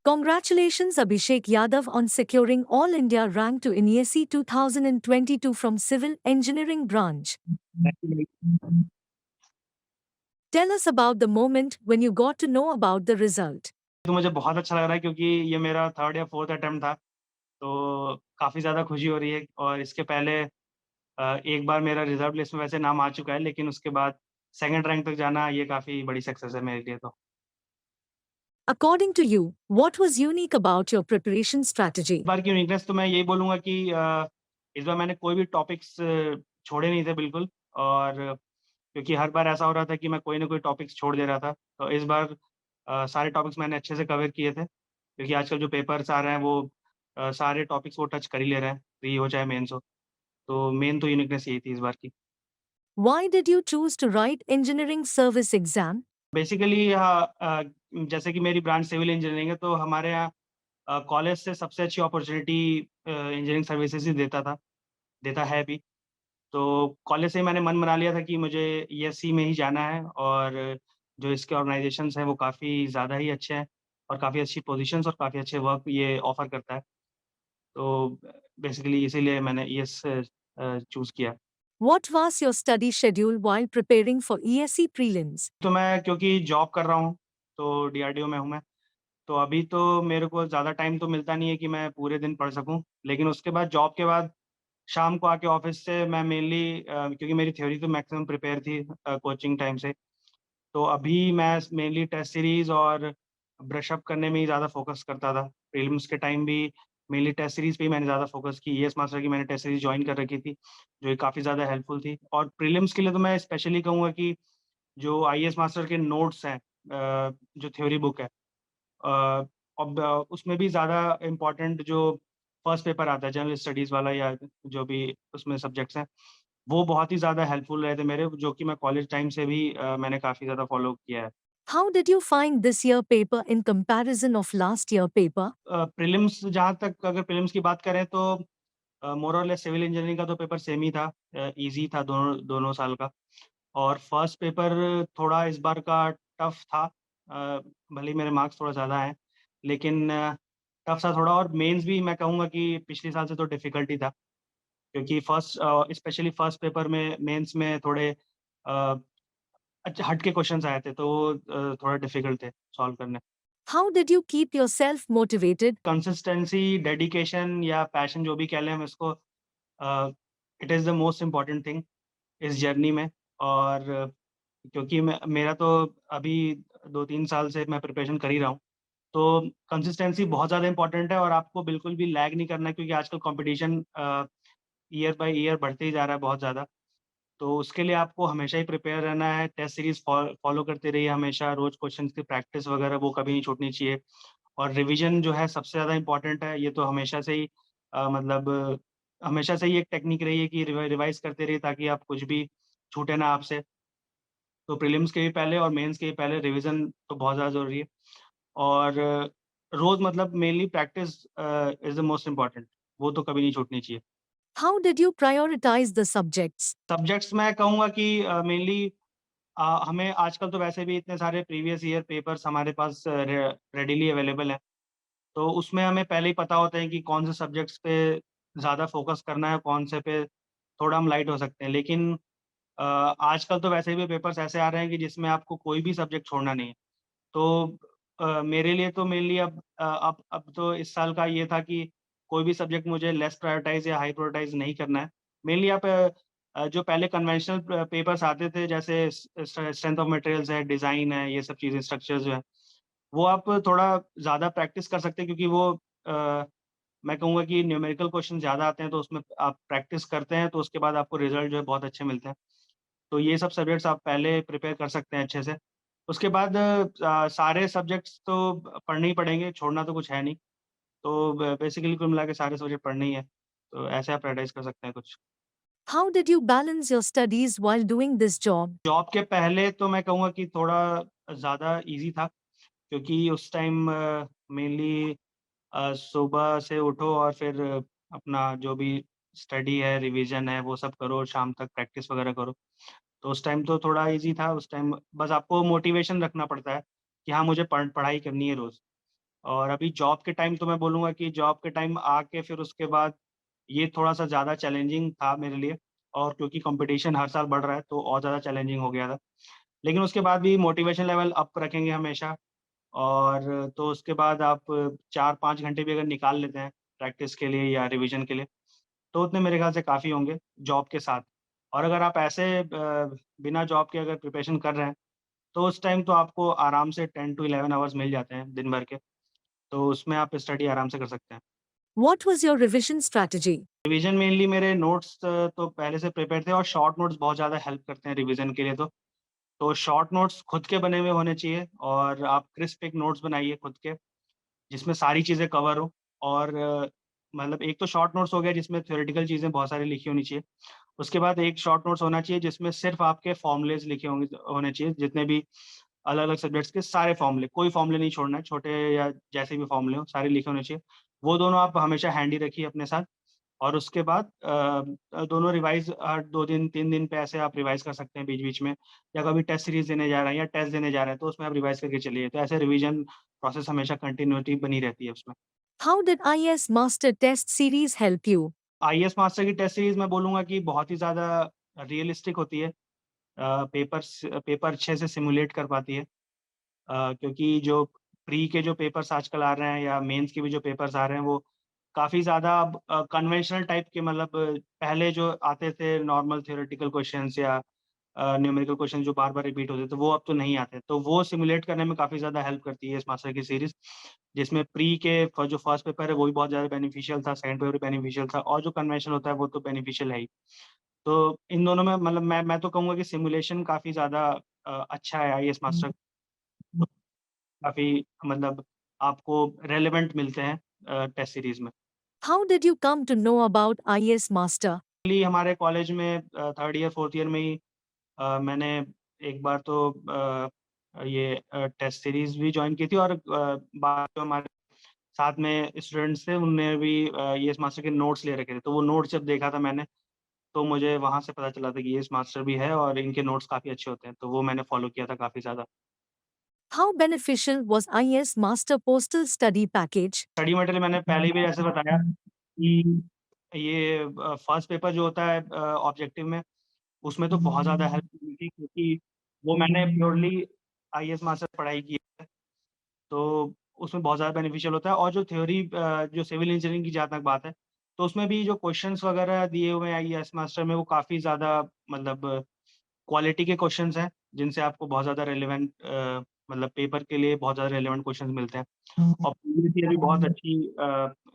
Congratulations Abhishek Yadav on securing All India rank to INESE 2022 from Civil Engineering branch. Tell us about the moment when you got to know about the result. तो मुझे बहुत अच्छा लग रहा है क्योंकि ये मेरा 3rd या 4th अटेम्प्ट था, तो काफ़ी ज़्यादा खुशी हो रही है और इसके पहले एक बार मेरा रिज़र्व लिस्ट में वैसे नाम आ चुका है, लेकिन उसके बाद 2nd रैंक तक जाना ये काफ़ी बड़ी सक्सेस है मेरे लिए तो। According to you, what was unique about your preparation strategy? इस बार की यूनिकनेस तो मैं यही बोलूँगा कि इस बार मैंने कोई भी टॉपिक्स छोड़े नहीं थे बिल्कुल और क्योंकि हर बार ऐसा हो रहा था कि मैं कोई ना कोई टॉपिक्स छोड़ दे रहा था। तो इस बार सारे टॉपिक्स मैंने अच्छे से कवर किए थे, क्योंकि आजकल जो पेपर्स आ रहे हैं वो सारे टॉपिक्स वो टच कर ही ले रहे हैं, प्री हो चाहे मेंस हो। तो मेन तो यूनिकनेस यही थी इस बार की। Why did you choose to write engineering service exam? Basically जैसे कि मेरी ब्रांच सिविल इंजीनियरिंग है, तो हमारे यहाँ कॉलेज से सबसे अच्छी अपॉर्च्युनिटी इंजीनियरिंग सर्विसेज़ ही देता है भी। तो कॉलेज से ही मैंने मन बना लिया था कि मुझे ईएससी में ही जाना है और जो इसके ऑर्गनाइज़ेशंस हैं वो काफ़ी ज़्यादा ही अच्छे हैं और काफ़ी अच्छी पोज़ीशंस और काफ़ी अच्छे वर्क ये ऑफ़र करता है। तो बेसिकली इसीलिए मैंने ईएस चूज़ किया। What was your study schedule while preparing for ESE prelims? तो मैं क्योंकि जॉब कर रहा हूँ, तो डीआरडीओ में हूँ मैं, तो अभी तो मेरे को ज़्यादा टाइम तो मिलता नहीं है कि मैं पूरे दिन पढ़ सकूँ। लेकिन उसके बाद जॉब के बाद शाम को आके ऑफ़िस से मैं मेनली क्योंकि मेरी थ्योरी तो मैक्सिमम प्रिपेयर थी कोचिंग टाइम से, तो अभी मैं मेनली टेस्ट सीरीज़ और ब्रश अप करने में ही ज़्यादा फ़ोकस करता था। प्रीलिम्स के टाइम भी मेनली टेस्ट सीरीज़ पे ही मैंने ज़्यादा फ़ोकस की। ईएस मास्टर की मैंने टेस्ट सीरीज़ जॉइन कर रखी थी, जो कि काफ़ी ज़्यादा हेल्पफुल थी और प्रीलिम्स के लिए तो मैं स्पेशली कहूँगा कि जो आईएएस मास्टर के नोट्स हैं जो थ्योरी बुक है अब उसमें भी ज़्यादा इम्पोर्टेंट जो फर्स्ट पेपर आता है जनरल स्टडीज़ वाला या जो भी उसमें सब्जेक्ट्स हैं, वो बहुत ही ज़्यादा हेल्पफुल रहे थे मेरे, जो कि मैं कॉलेज टाइम से भी मैंने काफ़ी ज़्यादा फ़ॉलो किया है। How did you find this year paper in comparison of last year paper? Prelims जहाँ तक अगर प्रीलिम्स की बात करें तो मोर और लेस सिविल इंजीनियरिंग का तो पेपर सेम ही था, ईज़ी था दोनों दोनों साल का और फर्स्ट पेपर थोड़ा इस बार का टफ़ था। भले ही मेरे मार्क्स थोड़ा ज़्यादा आए, लेकिन टफ़ था थोड़ा और मेंस भी मैं कहूँगा कि पिछले साल से तो डिफ़िकल्ट ही था, क्योंकि स्पेशली फर्स्ट पेपर में मेंस में थोड़े अच्छा हट के क्वेश्चन्स आए थे, तो वो थोड़ा डिफ़िकल्ट थे सॉल्व करने। How did you keep yourself motivated? Consistency, dedication या पैशन जो भी कह लें हम इसको it is the most important thing इस जर्नी में और क्योंकि मेरा तो अभी 2-3 साल से मैं प्रिपरेशन कर ही रहा हूँ, तो कंसिस्टेंसी बहुत ज़्यादा इम्पोर्टेंट है और आपको बिल्कुल भी लैग नहीं करना है क्योंकि आजकल कॉम्पिटिशन ईयर बाय ईयर बढ़ते ही जा रहा है बहुत ज़्यादा। तो उसके लिए आपको हमेशा ही प्रिपेयर रहना है, टेस्ट सीरीज़ फॉलो करते रहिए हमेशा, रोज़ क्वेश्चन्स की प्रैक्टिस वगैरह वो कभी नहीं छूटनी चाहिए और रिवीजन जो है सबसे ज़्यादा इम्पोर्टेंट है, ये तो हमेशा से ही मतलब हमेशा से ही एक टेक्निक रही है कि रिवाइज़ करते रहिए ताकि आप कुछ भी छूटे ना आपसे। तो प्रीलिम्स के भी पहले और मेंस के भी पहले रिवीजन तो बहुत ज़्यादा ज़रूरी है और रोज़ मतलब mainly practice is the most important, वो तो कभी नहीं छूटनी चाहिए। How did you prioritize the subjects? Subjects मैं कहूँगा कि मेनली हमें आजकल तो वैसे भी इतने सारे प्रीवियस ईयर पेपर्स हमारे पास रेडीली अवेलेबल हैं, तो उसमें हमें पहले ही पता होता है कि कौन से सब्जेक्ट्स पे ज़्यादा फ़ोकस करना है, कौन से पे थोड़ा हम लाइट हो सकते हैं। लेकिन आजकल तो वैसे भी पेपर्स ऐसे आ रहे हैं कि जिसमें आपको कोई भी सब्जेक्ट छोड़ना नहीं है। तो मेरे लिए तो मेनली अब तो इस साल का ये था कि कोई भी सब्जेक्ट मुझे लेस प्रायोरिटाइज़ या हाई प्रायोरिटाइज़ नहीं करना है। मेनली आप जो पहले कन्वेंशनल पेपर्स आते थे जैसे स्ट्रेंथ ऑफ मटेरियल्स है, डिज़ाइन है, ये सब चीज़ें स्ट्रक्चर्स जो है, वो आप थोड़ा ज़्यादा प्रैक्टिस कर सकते हैं क्योंकि वो मैं कहूँगा कि न्यूमेरिकल क्वेश्चन ज़्यादा आते हैं तो उसमें आप प्रैक्टिस करते हैं तो उसके बाद आपको रिज़ल्ट जो है बहुत अच्छे मिलते हैं। तो ये सब सब्जेक्ट्स आप पहले प्रिपेयर कर सकते हैं अच्छे से। उसके बाद सारे सब्जेक्ट्स तो पढ़ने ही पड़ेंगे, छोड़ना तो कुछ है नहीं। तो बेसिकली कुल मिला के सारे सब्जेक्ट पढ़ने ही हैं। तो ऐसे आप प्रायोरिटाइज़ कर सकते हैं कुछ। How did you balance your studies while doing this job? Job के पहले तो मैं कहूँगा कि थोड़ा ज़्यादा ईज़ी था क्योंकि उस टाइम मेनली सुबह से उठो और फिर अपना जो भी स्टडी है, रिवीजन है, वो सब करो, शाम तक प्रैक्टिस वगैरह करो। तो उस टाइम तो थोड़ा ईज़ी था, उस टाइम बस आपको मोटिवेशन रखना पड़ता है कि हाँ, मुझे पढ़ाई करनी है रोज़ और अभी जॉब के टाइम तो मैं बोलूँगा कि जॉब के टाइम आके फिर उसके बाद ये थोड़ा-सा ज़्यादा चैलेंजिंग था मेरे लिए, और क्योंकि कॉम्पिटिशन हर साल बढ़ रहा है तो और ज़्यादा चैलेंजिंग हो गया था। लेकिन उसके बाद भी मोटिवेशन लेवल अप रखेंगे हमेशा, और तो उसके बाद आप 4-5 घंटे भी अगर निकाल लेते हैं प्रैक्टिस के लिए या रिवीजन के लिए, तो उतने मेरे ख़्याल से काफ़ी होंगे जॉब के साथ। और अगर आप ऐसे बिना जॉब के अगर प्रिपरेशन कर रहे हैं, तो उस टाइम तो आपको आराम से 10 टू 11 आवर्स मिल जाते हैं दिन भर के, तो उसमें आप स्टडी आराम से कर सकते हैं। What was your revision strategy? Revision mainly मेरे नोट्स तो पहले से प्रिपेयर थे, और शॉर्ट नोट्स बहुत ज़्यादा हेल्प करते हैं रिवीजन के लिए तो। तो शॉर्ट नोट्स खुद के बने हुए होने चाहिए, और आप क्रिस्प एक नोट्स बनाइए खुद के, जिसमें सारी चीज़ें कवर हो, और मतलब एक तो शॉर्ट नोट्स हो गया जिसमें थ्योरेटिकल चीज़ें बहुत सारी लिखी होनी चाहिए। उसके बाद एक शॉर्ट नोट्स होना चाहिए जिसमें सिर्फ़ आपके फ़ॉर्मूलेज़ लिखे होने चाहिए, जितने भी अलग-अलग सब्जेक्ट्स के सारे फ़ॉर्मूले, कोई फ़ॉर्मूले नहीं छोड़ना है, छोटे या जैसे भी फ़ॉर्मूले हों, सारे लिखे होने चाहिए। वो दोनों आप हमेशा हैंडी रखिए अपने साथ, और उसके बाद दोनों रिवाइज़ 2 दिन, 3 दिन पे ऐसे आप रिवाइज़ कर सकते हैं बीच-बीच में, या कभी टेस्ट सीरीज़ देने जा रहे हैं या टेस्ट देने जा रहे हैं, तो उसमें आप रिवाइज़ करके चलिए। तो ऐसे रिवीजन प्रोसेस हमेशा कंटिन्यूटी बनी रहती है उसमें। How did IS Master Test Series help you? IAS master की टेस्ट सीरीज़ मैं बोलूँगा कि बहुत ही ज़्यादा रियलिस्टिक होती है। पेपर अच्छे से सिमुलेट कर पाती है। क्योंकि जो प्री के जो पेपर्स आजकल आ रहे हैं या मेंस के भी जो पेपर्स आ रहे हैं, वो काफ़ी ज़्यादा अब कन्वेंशनल टाइप के, मतलब पहले जो आते थे नॉर्मल थ्योरेटिकल क्वेश्चन्स या न्यूमेरिकल क्वेश्चन जो बार-बार रिपीट होते थे, वो अब तो नहीं आते। तो वो सिमुलेट करने में काफ़ी ज़्यादा हेल्प करती है इस मास्टर की सीरीज़, जिसमें प्री के जो फर्स्ट पेपर है वो भी बहुत ज़्यादा बेनिफिशियल था, सेकंड पेपर भी बेनिफिशियल था, और जो कन्वेंशन होता है वो तो बेनिफिशियल है ही। तो इन दोनों में मतलब मैं तो कहूँगा कि सिमुलेशन काफ़ी ज़्यादा अच्छा है आईएएस मास्टर, काफ़ी मतलब आपको रेलेवेंट मिलते हैं टेस्ट सीरीज़ में। How did you come to know about IS Master? Actually हमारे कॉलेज में 3rd ईयर, 4th ईयर में ही मैंने एक बार तो ये टेस्ट सीरीज़ भी जॉइन की थी, और बाद जो हमारे साथ में स्टूडेंट्स थे उनने भी ईएएस मास्टर के नोट्स ले रखे थे। तो वो नोट्स जब देखा था मैंने, तो मुझे वहाँ से पता चला था कि ईएएस मास्टर भी है और इनके नोट्स काफ़ी अच्छे होते हैं। तो वो मैंने फ़ॉलो किया था काफ़ी ज़्यादा। How beneficial was IS Master Postal Study Package? Study material मैंने पहले भी जैसे बताया कि ये फर्स्ट पेपर जो होता है ऑब्जेक्टिव में, उसमें तो बहुत ज़्यादा हेल्प मिली थी, क्योंकि वो मैंने प्योरली आईएएस मास्टर पढ़ाई की है, तो उसमें बहुत ज़्यादा बेनिफिशियल होता है। और जो थ्योरी जो सिविल इंजीनियरिंग की जहाँ तक बात है, तो उसमें भी जो क्वेश्चंस वगैरह दिए हुए हैं आईएएस मास्टर में, वो काफ़ी ज़्यादा मतलब क्वालिटी के क्वेश्चंस हैं, जिनसे आपको बहुत ज़्यादा रेलेवेंट मतलब पेपर के लिए बहुत ज़्यादा रेलेवेंट क्वेश्चंस मिलते हैं। और प्रीवियस ईयर भी बहुत अच्छी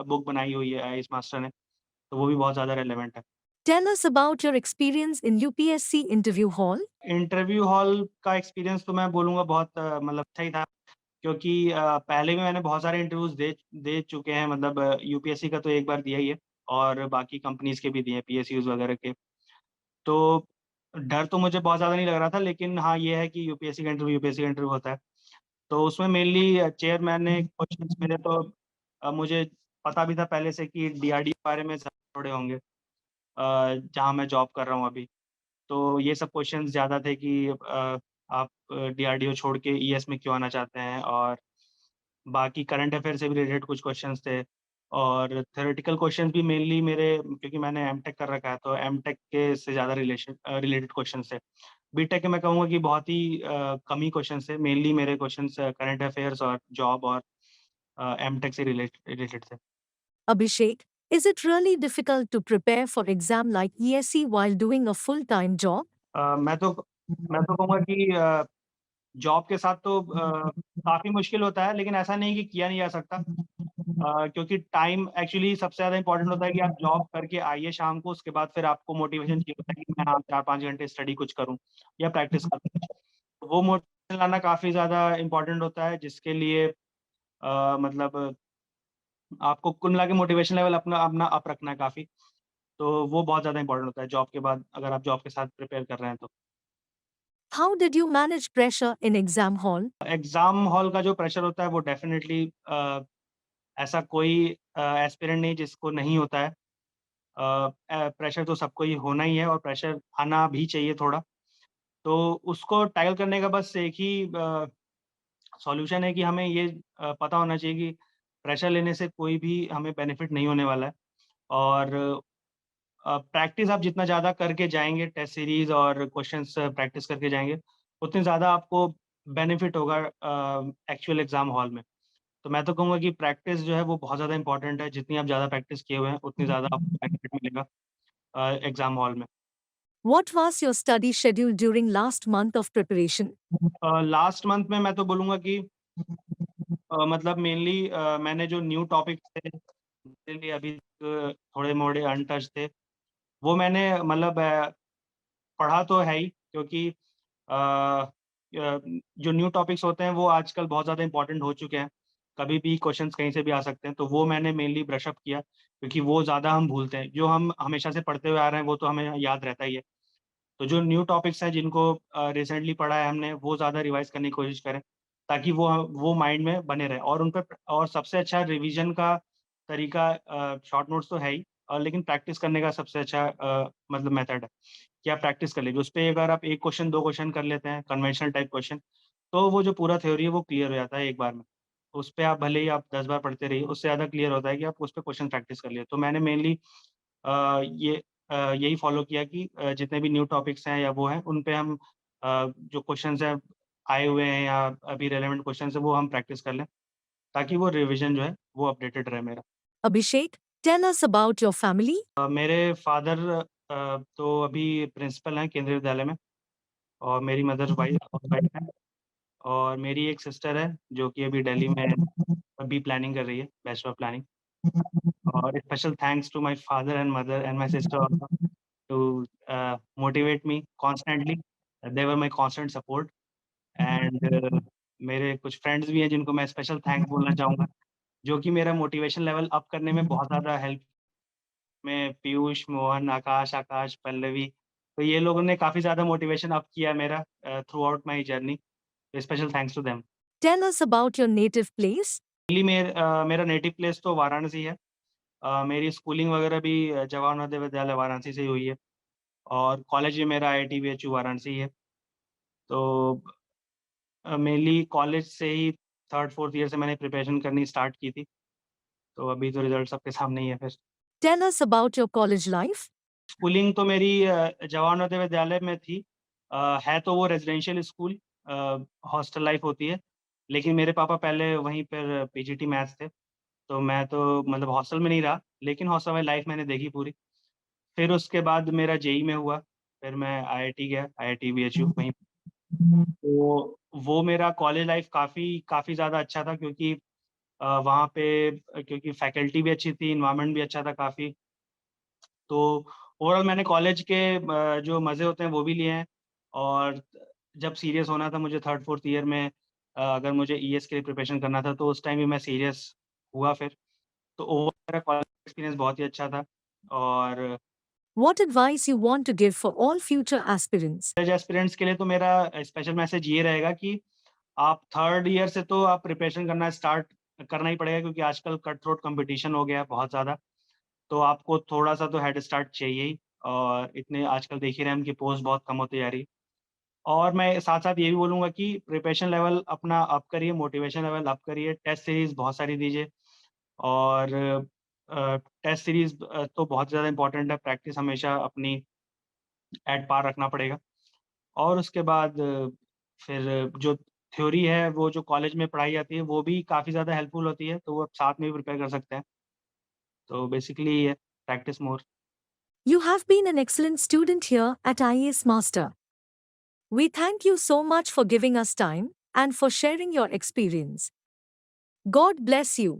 बुक बनाई हुई है आईएएस मास्टर ने, तो वो भी बहुत ज़्यादा रेलेवेंट है। Tell us about your experience in UPSC interview hall. Interview hall का एक्सपीरियंस तो मैं बोलूँगा बहुत मतलब अच्छा ही था, क्योंकि पहले भी मैंने बहुत सारे इंटरव्यूज़ दे दे चुके हैं, मतलब यूपीएससी का तो एक बार दिया ही है, और बाकी कंपनीज़ के भी दिए हैं, पीएसयूज़ वगैरह के। तो डर तो मुझे बहुत ज़्यादा नहीं लग रहा था, लेकिन हाँ, ये है कि यूपीएससी का इंटरव्यू होता है। तो उसमें मेनली चेयरमैन ने क्वेश्चंस मेरे तो मुझे पता भी था पहले से कि डीआरडीओ के बारे में ज़्यादा थोड़े होंगे, जहाँ मैं जॉब कर रहा हूँ अभी। तो ये सब क्वेश्चंस ज़्यादा थे कि आप डीआरडीओ छोड़ के ईएस में क्यों आना चाहते हैं, और बाकी करंट अफ़ेयर से भी रिलेटेड कुछ क्वेश्चंस थे, और थ्योरेटिकल क्वेश्चंस भी मेनली मेरे, क्योंकि मैंने एमटेक कर रखा है, तो एमटेक के से ज़्यादा रिलेटेड क्वेश्चन्स थे। बीटेक के मैं कहूँगा कि बहुत ही कम ही क्वेश्चन्स थे, मेनली मेरे क्वेश्चन्स करंट अफ़ेयर्स और जॉब और एमटेक से रिलेटेड थे। Abhishek, is it really difficult to prepare for exam like ESE while doing a full-time job? मैं तो कहूँगा कि जॉब के साथ तो काफ़ी मुश्किल होता है, लेकिन ऐसा नहीं कि किया नहीं जा सकता। क्योंकि टाइम एक्चुअली सबसे ज़्यादा इम्पोर्टेंट होता है कि आप जॉब करके आइए शाम को, उसके बाद फिर आपको मोटिवेशन चाहिए होता है कि मैं हाँ, 4-5 घंटे स्टडी कुछ करूँ या प्रैक्टिस करूँ। वो मोटिवेशन लाना काफ़ी ज़्यादा इम्पोर्टेंट होता है, जिसके लिए मतलब आपको कुल मिला के मोटिवेशन लेवल अपना अपना अप रखना है काफ़ी। तो वो बहुत ज़्यादा इम्पोर्टेंट होता है जॉब के बाद, अगर आप जॉब के साथ प्रिपेयर कर रहे हैं तो। How did you manage pressure in exam hall? Exam hall का जो प्रेशर होता है वो डेफ़िनिटली ऐसा कोई एस्पिरेंट नहीं जिसको नहीं होता है। प्रेशर तो सबको ही होना ही है, और प्रेशर आना भी चाहिए थोड़ा। तो उसको टैकल करने का बस एक ही सॉल्यूशन है कि हमें ये पता होना चाहिए कि प्रेशर लेने से कोई भी हमें बेनिफिट नहीं होने वाला है और प्रैक्टिस आप जितना ज़्यादा करके जाएँगे टेस्ट सीरीज़ और क्वेश्चंस प्रैक्टिस करके जाएँगे, उतनी ज़्यादा आपको बेनिफिट होगा एक्चुअल एग्ज़ाम हॉल में। तो मैं तो कहूँगा कि प्रैक्टिस जो है वो बहुत ज़्यादा इम्पोर्टेंट है, जितनी आप ज़्यादा प्रैक्टिस किए हुए हैं, उतनी ज़्यादा आपको बेनिफिट मिलेगा एग्ज़ाम हॉल में। What was your study schedule during last month of preparation? Last month में मैं तो बोलूँगा कि मतलब मेनली मैंने जो न्यू टॉपिक्स थे, मेरे लिए अभी थोड़े-मोड़े अनटच्ड थे, वो मैंने मतलब पढ़ा तो है ही क्योंकि जो न्यू टॉपिक्स होते हैं वो आजकल बहुत ज़्यादा इम्पोर्टेंट हो चुके हैं। कभी भी क्वेश्चन्स कहीं से भी आ सकते हैं, तो वो मैंने मेनली ब्रश अप किया क्योंकि वो ज़्यादा हम भूलते हैं। जो हम हमेशा से पढ़ते हुए आ रहे हैं वो तो हमें याद रहता ही है। तो जो न्यू टॉपिक्स हैं जिनको रिसेंटली पढ़ा है हमने वो ज़्यादा रिवाइज़ करने की कोशिश करें, ताकि वो माइंड में बने रहें और उन पे और सबसे अच्छा रिवीजन का तरीका शॉर्ट नोट्स तो है ही लेकिन प्रैक्टिस करने का सबसे अच्छा मतलब मेथड है। कि आप प्रैक्टिस कर लीजिए। उसपे अगर आप 1 क्वेश्चन 2 क्वेश्चन कर लेते हैं, कन्वेंशनल टाइप क्वेश्चन, तो वो जो पूरा थ्योरी है वो क्लियर हो जाता है एक बार में। उसपे आप भले ही आप 10 बार पढ़ते रहिए, उससे ज़्यादा क्लियर होता है कि आप उसपे क्वेश्चन प्रैक्टिस कर लिए। तो मैंने मेनली यही फ़ॉलो किया कि जितने भी न्यू टॉपिक्स हैं या वो हैं, उन पे हम जो क्वेश्चन्स हैं आए हुए हैं या अभी रेलेवेंट क्वेश्चन्स हैं, वो हम प्रैक्टिस कर लें, ताकि वो रिविज़न जो है, वो अपडेटेड रहे मेरा। Abhishek, tell us about your family. मेरे फादर तो अभी प्रिंसिपल हैं केंद्रीय विद्यालय में और मेरी मदर वाइफ़ है। और मेरी एक सिस्टर है, जो कि अभी दिल्ली में अभी प्लानिंग कर रही है, बैचलर ऑफ प्लानिंग और special thanks to my father and mother and my sister also to motivate me constantly. They were my constant support and मेरे कुछ फ्रेंड्स भी हैं जिनको मैं स्पेशल थैंक्स बोलना चाहूँगा, जो कि मेरा मोटिवेशन लेवल अप करने में बहुत ज़्यादा हेल्प में पीयूष, मोहन, आकाश, पल्लवी, तो ये लोगों ने काफ़ी ज़्यादा मोटिवेशन अप किया मेरा throughout my journey. Special thanks to them. Tell us about your native place. मेरा नेटिव प्लेस तो वाराणसी है। मेरी स्कूलिंग वगैरह भी जवाहर नवोदय विद्यालय वाराणसी से ही हुई है और कॉलेज भी मेरा आईआईटी बीएचयू वाराणसी ही है। तो मेनली कॉलेज से ही 3rd-4th ईयर से मैंने प्रिपरेशन करनी स्टार्ट की थी। तो अभी तो रिज़ल्ट सबके सामने ही है फिर। Tell us about your college life. Schooling तो मेरी जवाहर नवोदय विद्यालय में थी। है तो वो रेज़िडेंशियल स्कूल हॉस्टल लाइफ़ होती है, लेकिन मेरे पापा पहले वहीं पर पीजीटी मैथ्स थे। तो मैं तो मतलब हॉस्टल में नहीं रहा, लेकिन हॉस्टल वाली लाइफ़ मैंने देखी पूरी। फिर उसके बाद मेरा जेईई में हुआ, फिर मैं आईआईटी गया, आईआईटी बीएचयू वहीं। तो वो मेरा कॉलेज लाइफ़ काफ़ी काफ़ी ज़्यादा अच्छा था क्योंकि वहाँ पे क्योंकि फैकल्टी भी अच्छी थी, एनवायरनमेंट भी अच्छा था काफ़ी। तो ओवरऑल मैंने कॉलेज के जो मज़े होते हैं वो भी लिए हैं और जब सीरियस होना था मुझे 3rd-4th ईयर में अगर मुझे ईएस के लिए प्रिपरेशन करना था तो उस टाइम भी मैं सीरियस हुआ फिर। तो ओवरऑल मेरा कॉलेज एक्सपीरियंस बहुत ही अच्छा था और What advice you want to give for all future aspirants? College aspirants के लिए तो मेरा स्पेशल मैसेज ये रहेगा कि आप 3rd ईयर से तो आप प्रिपरेशन करना स्टार्ट करना ही पड़ेगा क्योंकि आजकल कट थ्रोट कॉम्पिटिशन हो गया है बहुत ज़्यादा। तो आपको थोड़ा-सा तो हेड स्टार्ट चाहिए ही और इतने आजकल देख ही रहे हैं हम कि पोस्ट बहुत कम होती जा रही है। और मैं साथ-साथ ये भी बोलूँगा कि प्रिपरेशन लेवल अपना अप करिए, मोटिवेशन लेवल अप करिए, टेस्ट सीरीज़ बहुत सारी दीजिए और टेस्ट सीरीज़ तो बहुत ज़्यादा इम्पोर्टेंट है, प्रैक्टिस हमेशा अपनी एट पार रखना पड़ेगा। और उसके बाद फिर जो थ्योरी है, वो जो कॉलेज में पढ़ाई जाती है, वो भी काफ़ी ज़्यादा हेल्पफुल होती है, तो वो आप साथ में भी प्रिपेयर कर सकते हैं। तो बेसिकली ये practice more. You have been an excellent student here at IAS Master. We thank you so much for giving us time and for sharing your experience. God bless you.